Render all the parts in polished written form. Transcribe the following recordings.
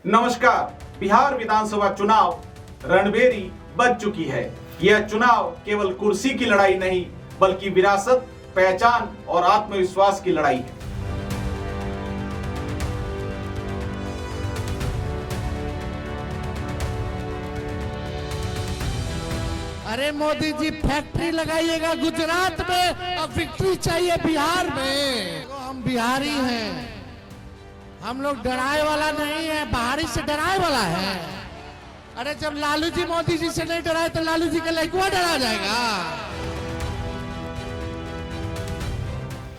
नमस्कार। बिहार विधानसभा चुनाव रणभेरी बज चुकी है। यह चुनाव केवल कुर्सी की लड़ाई नहीं बल्कि विरासत, पहचान और आत्मविश्वास की लड़ाई है। अरे मोदी जी फैक्ट्री लगाइएगा गुजरात में और विक्ट्री चाहिए बिहार में। तो हम बिहारी हैं, हम लोग डराए वाला नहीं है, बाहरी से डराए वाला है। अरे जब लालू जी मोदी जी से नहीं डराए तो लालू जी का लड़का डरा जाएगा।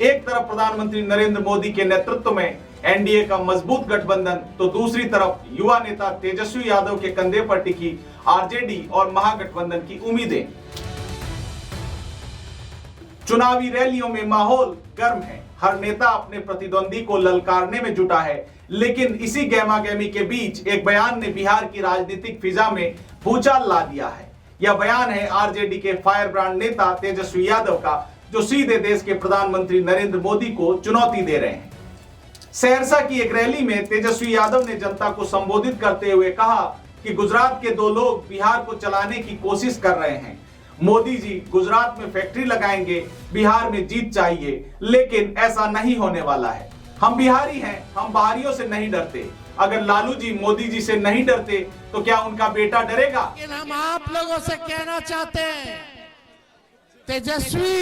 एक तरफ प्रधानमंत्री नरेंद्र मोदी के नेतृत्व में एनडीए का मजबूत गठबंधन तो दूसरी तरफ युवा नेता तेजस्वी यादव के कंधे पर टिकी आरजेडी और महागठबंधन की उम्मीदें। चुनावी रैलियों में माहौल गर्म है। हर नेता अपने प्रतिद्वंदी को ललकारने में जुटा है, लेकिन इसी गहमागहमी के बीच एक बयान ने बिहार की राजनीतिक फिजा में भूचाल ला दिया है। यह बयान है आरजेडी के फायर ब्रांड नेता तेजस्वी यादव का, जो सीधे देश के प्रधानमंत्री नरेंद्र मोदी को चुनौती दे रहे हैं। सहरसा की एक रैली में तेजस्वी यादव ने जनता को संबोधित करते हुए कहा कि गुजरात के दो लोग बिहार को चलाने की कोशिश कर रहे हैं। मोदी जी गुजरात में फैक्ट्री लगाएंगे, बिहार में जीत चाहिए, लेकिन ऐसा नहीं होने वाला है। हम बिहारी हैं, हम बाहरियों से नहीं डरते। अगर लालू जी मोदी जी से नहीं डरते तो क्या उनका बेटा डरेगा? लेकिन हम आप लोगों से कहना चाहते हैं, तेजस्वी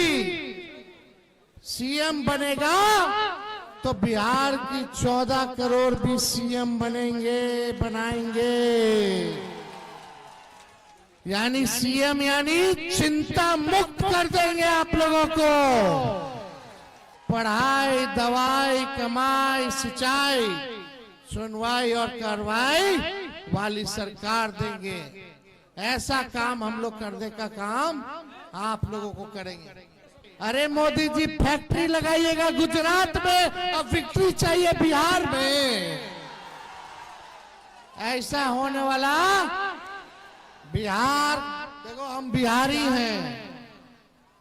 सीएम बनेगा तो बिहार की 14 करोड़ भी सीएम बनाएंगे। यानी सीएम यानी चिंता मुक्त कर देंगे आप लोगों को। पढ़ाई, दवाई, कमाई, सिंचाई, सुनवाई और कार्रवाई वाली सरकार देंगे। ऐसा काम हम लोग करने का काम आप लोगों को करेंगे। अरे मोदी जी फैक्ट्री लगाइएगा गुजरात में और विक्ट्री चाहिए बिहार में। ऐसा होने वाला बिहार, देखो हम बिहारी हैं,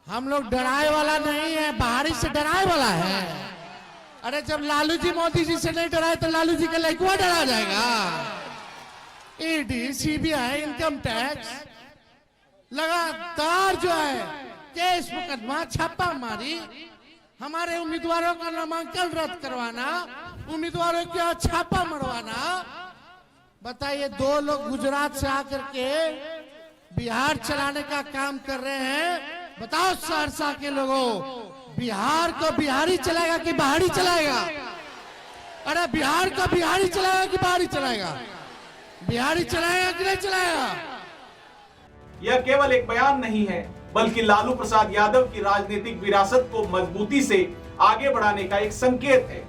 हम लोग डराए वाला नहीं है, बाहरी से डराए वाला है। अरे जब लालू जी मोदी जी से नहीं डराए तो लालू जी का लड़का डरा जाएगा। ईडी, सीबीआई, इनकम टैक्स लगातार जो है केस मुकदमा, छापा मारी, हमारे उम्मीदवारों का नामांकन रद्द करवाना, उम्मीदवारों का छापा मरवाना। बताइए, दो लोग गुजरात से आकर के बिहार चलाने का काम कर रहे हैं। बताओ सहरसा के लोगों, बिहार को बिहारी चलाएगा कि बाहरी चलाएगा? अरे बिहार को बिहारी चलाएगा कि बाहरी चलाएगा? बिहारी चलाएगा कि नहीं चलाएगा? यह केवल एक बयान नहीं है बल्कि लालू प्रसाद यादव की राजनीतिक विरासत को मजबूती से आगे बढ़ाने का एक संकेत है।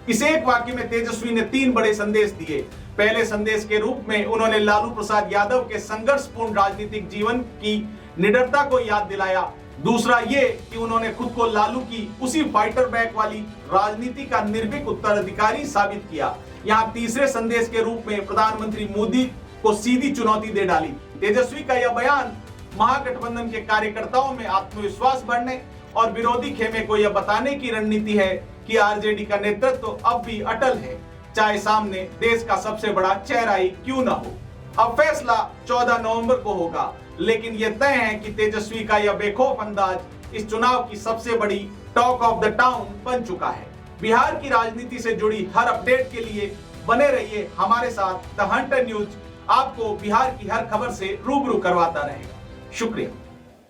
इस एक वाक्य में तेजस्वी ने 3 बड़े संदेश दिए। पहले संदेश के रूप में उन्होंने लालू प्रसाद यादव के संघर्षपूर्ण राजनीतिक जीवन की निडरता को याद दिलाया। दूसरा ये कि उन्होंने खुद को लालू की उसी फाइटर बैक वाली राजनीति का निर्भीक उत्तराधिकारी साबित किया। यहाँ तीसरे संदेश के रूप में प्रधानमंत्री मोदी को सीधी चुनौती दे डाली। तेजस्वी का यह बयान महागठबंधन के कार्यकर्ताओं में आत्मविश्वास बढ़ने और विरोधी खेमे को यह बताने की रणनीति है कि आरजेडी का नेतृत्व अब भी अटल है, चाहे सामने देश का सबसे बड़ा चेहरा ही क्यों न हो। अब फैसला 14 नवंबर को होगा, लेकिन यह तय है कि तेजस्वी का यह बेखौफ अंदाज इस चुनाव की सबसे बड़ी टॉक ऑफ द टाउन बन चुका है। बिहार की राजनीति से जुड़ी हर अपडेट के लिए बने रहिए हमारे साथ। द हंटर न्यूज आपको बिहार की हर खबर से रूबरू करवाता रहेगा। शुक्रिया।